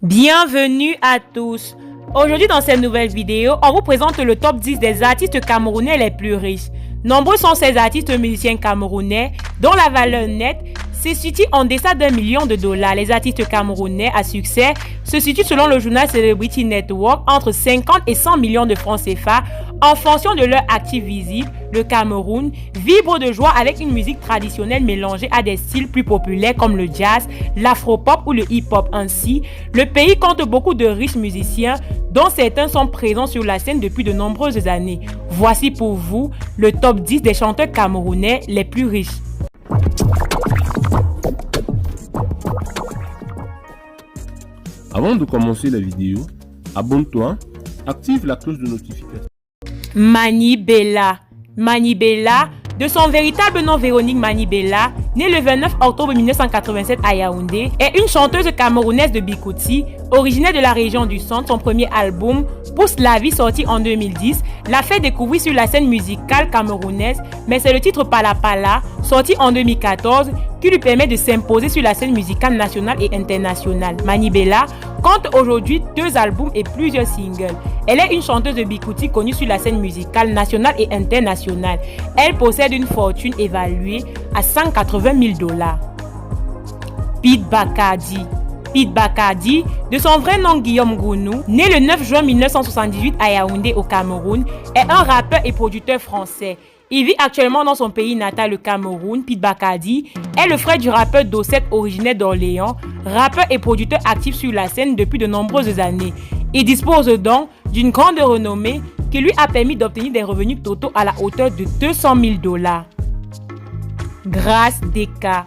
Bienvenue à tous. Aujourd'hui dans cette nouvelle vidéo, on vous présente le top 10 des artistes camerounais les plus riches. Nombreux sont ces artistes musiciens camerounais dont la valeur nette se situe en deçà d'$1 million. Les artistes camerounais à succès se situent selon le journal Celebrity Network entre 50 et 100 millions de francs CFA en fonction de leur actif visible. Le Cameroun vibre de joie avec une musique traditionnelle mélangée à des styles plus populaires comme le jazz, l'afropop ou le hip-hop. Ainsi, le pays compte beaucoup de riches musiciens dont certains sont présents sur la scène depuis de nombreuses années. Voici pour vous le top 10 des chanteurs camerounais les plus riches. Avant de commencer la vidéo, abonne-toi, active la cloche de notification. Mani Bella. Mani Bella, de son véritable nom Véronique Mani Bella, née le 29 octobre 1987 à Yaoundé, est une chanteuse camerounaise de Bikouti, originaire de la région du Centre. Son premier album, Pousse la vie, sorti en 2010, l'a fait découvrir sur la scène musicale camerounaise, mais c'est le titre Pala Pala, sorti en 2014, qui lui permet de s'imposer sur la scène musicale nationale et internationale. Mani Bella compte aujourd'hui 2 albums et plusieurs singles. Elle est une chanteuse de Bikouti connue sur la scène musicale nationale et internationale. Elle possède une fortune évaluée à $180 000. Pete Bacardi. Pete Bacardi, de son vrai nom Guillaume Gounou, né le 9 juin 1978 à Yaoundé au Cameroun, est un rappeur et producteur français. Il vit actuellement dans son pays natal, le Cameroun. Pete Bacardi est le frère du rappeur Dosset, originaire d'Orléans, rappeur et producteur actif sur la scène depuis de nombreuses années. Il dispose donc d'une grande renommée qui lui a permis d'obtenir des revenus totaux à la hauteur de $200 000. Grace Deka.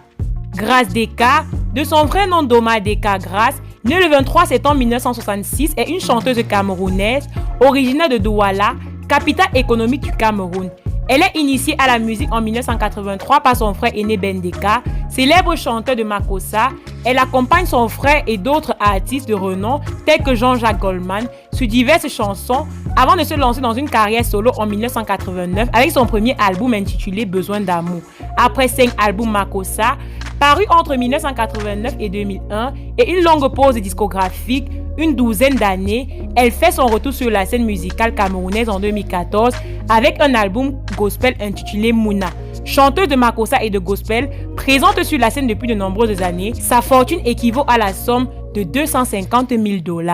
Grace Deka, de son vrai nom Doma Deka Grace, née le 23 septembre 1966, est une chanteuse camerounaise originaire de Douala, capitale économique du Cameroun. Elle est initiée à la musique en 1983 par son frère aîné Ben Deka, célèbre chanteur de Makossa. Elle accompagne son frère et d'autres artistes de renom tels que Jean-Jacques Goldman sur diverses chansons avant de se lancer dans une carrière solo en 1989 avec son premier album intitulé Besoin d'amour. Après 5 albums Makossa, parus entre 1989 et 2001 et une longue pause discographique, une douzaine d'années, elle fait son retour sur la scène musicale camerounaise en 2014 avec un album gospel intitulé Mouna. Chanteuse de Makossa et de gospel, présente sur la scène depuis de nombreuses années, sa fortune équivaut à la somme de $250 000.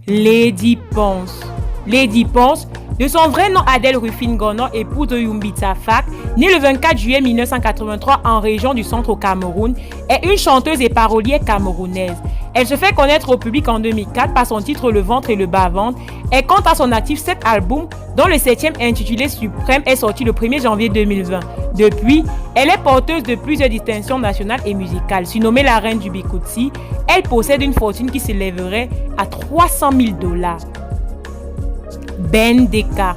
Lady Ponce. Lady Ponce, de son vrai nom Adèle Rufine Gonon, épouse de Yumbitsa Fak, née le 24 juillet 1983 en région du Centre au Cameroun, est une chanteuse et parolière camerounaise. Elle se fait connaître au public en 2004 par son titre Le ventre et le bas-ventre. Elle compte à son actif 7 albums, dont le 7e intitulé Suprême est sorti le 1er janvier 2020. Depuis, elle est porteuse de plusieurs distinctions nationales et musicales. Surnommée la reine du Bikouti, elle possède une fortune qui s'élèverait à $300 000. Ben Deka.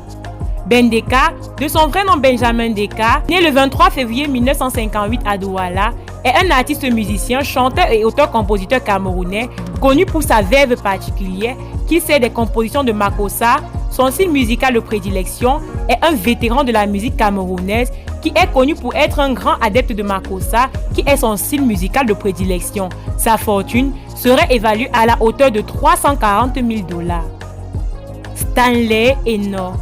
Ben Deka, de son vrai nom Benjamin Deka, né le 23 février 1958 à Douala, est un artiste musicien, chanteur et auteur-compositeur camerounais connu pour sa verve particulière qui sert des compositions de Makossa. Son style musical de prédilection est un vétéran de la musique camerounaise qui est connu pour être un grand adepte de Makossa qui est son style musical de prédilection. Sa fortune serait évaluée à la hauteur de $340 000. Stanley Eno.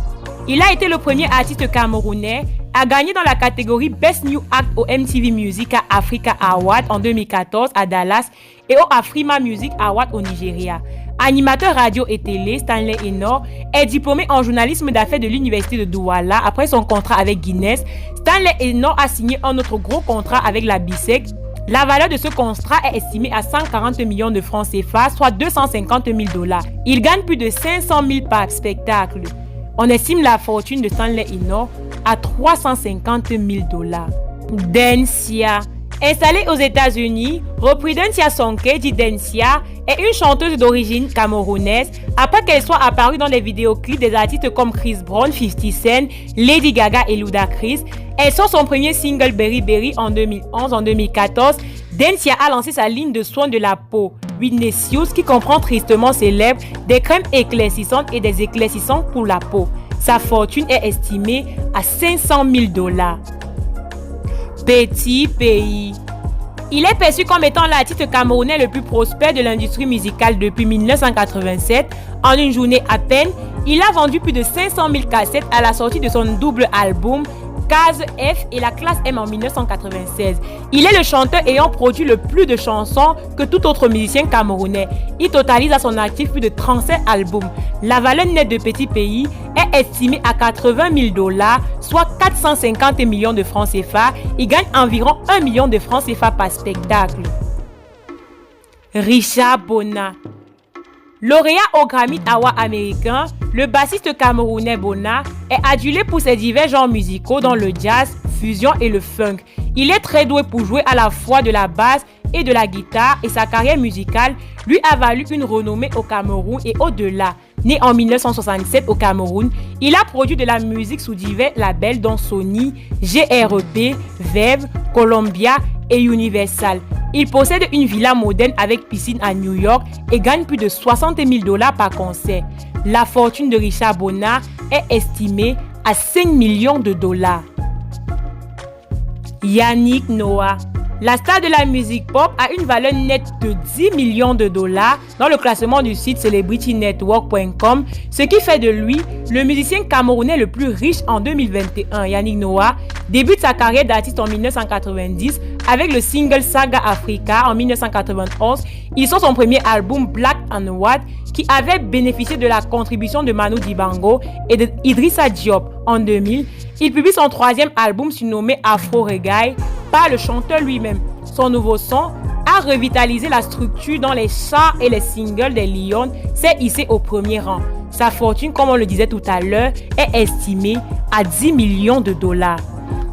Il a été le premier artiste camerounais à gagner dans la catégorie Best New Act au MTV Music Africa Award en 2014 à Dallas et au Afrima Music Award au Nigeria. Animateur radio et télé, Stanley Eno est diplômé en journalisme d'affaires de l'université de Douala. Après son contrat avec Guinness, Stanley Eno a signé un autre gros contrat avec la BISEC. La valeur de ce contrat est estimée à 140 millions de francs CFA, soit $250 000. Il gagne plus de 500 000 par spectacle. On estime la fortune de Stanley Eno à $350 000. Densia. Installée aux États-Unis, Ropridensia Sonke, dit Densia, est une chanteuse d'origine camerounaise après qu'elle soit apparue dans les vidéoclips des artistes comme Chris Brown, 50 Cent, Lady Gaga et Ludacris. Elle sort son premier single Berry Berry en 2011. En 2014, Densia a lancé sa ligne de soins de la peau, Witnessius, qui comprend tristement célèbre des crèmes éclaircissantes et des éclaircissants pour la peau. Sa fortune est estimée à $500 000. Petit pays. Il est perçu comme étant l'artiste camerounais le plus prospère de l'industrie musicale depuis 1987. En une journée à peine, il a vendu plus de 500 000 cassettes à la sortie de son double album Case F et la classe M en 1996. Il est le chanteur ayant produit le plus de chansons que tout autre musicien camerounais. Il totalise à son actif plus de 37 albums. La valeur nette de Petit Pays est estimée à 80 000 $, soit 450 millions de francs CFA. Il gagne environ 1 million de francs CFA par spectacle. Richard Bona. Lauréat au Grammy Award américain, le bassiste camerounais Bona est adulé pour ses divers genres musicaux dont le jazz, fusion et le funk. Il est très doué pour jouer à la fois de la basse et de la guitare et sa carrière musicale lui a valu une renommée au Cameroun et au-delà. Né en 1967 au Cameroun, il a produit de la musique sous divers labels dont Sony, GREP, Vev, Columbia et Universal. Il possède une villa moderne avec piscine à New York et gagne plus de 60 000 $ par concert. La fortune de Richard Bona est estimée à 5 millions de $. Yannick Noah. La star de la musique pop a une valeur nette de 10 millions de $, dans le classement du site celebritynetwork.com, ce qui fait de lui le musicien camerounais le plus riche en 2021. Yannick Noah débute sa carrière d'artiste en 1990 avec le single Saga Africa. En 1991, il sort son premier album Black and White qui avait bénéficié de la contribution de Manu Dibango et de Idrissa Diop. En 2000, il publie son troisième album surnommé Afro Reggae par le chanteur lui-même. Son nouveau son a revitalisé la structure dans les charts et les singles des Lions, s'est hissé au premier rang. Sa fortune, comme on le disait tout à l'heure, est estimée à 10 millions de $.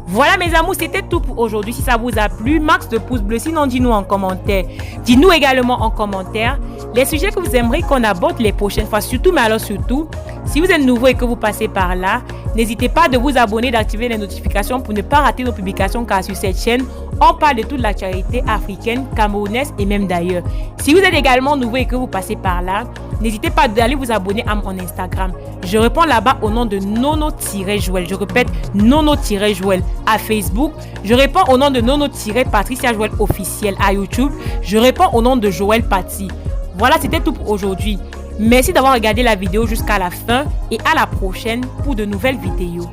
Voilà mes amours, c'était tout pour aujourd'hui. Si ça vous a plu, max de pouces bleus, sinon dis-nous en commentaire. Dis-nous également en commentaire les sujets que vous aimeriez qu'on aborde les prochaines fois. Surtout, mais alors surtout, si vous êtes nouveau et que vous passez par là, n'hésitez pas de vous abonner, d'activer les notifications pour ne pas rater nos publications, car sur cette chaîne, on parle de toute l'actualité africaine, camerounaise et même d'ailleurs. Si vous êtes également nouveau et que vous passez par là, n'hésitez pas d'aller vous abonner à mon Instagram. Je réponds là-bas au nom de Nono-Joël. Je répète, Nono-Joël. À Facebook, je réponds au nom de Nono-Patricia Joël officiel. À YouTube, je réponds au nom de Joël Paty. Voilà, c'était tout pour aujourd'hui. Merci d'avoir regardé la vidéo jusqu'à la fin et à la prochaine pour de nouvelles vidéos.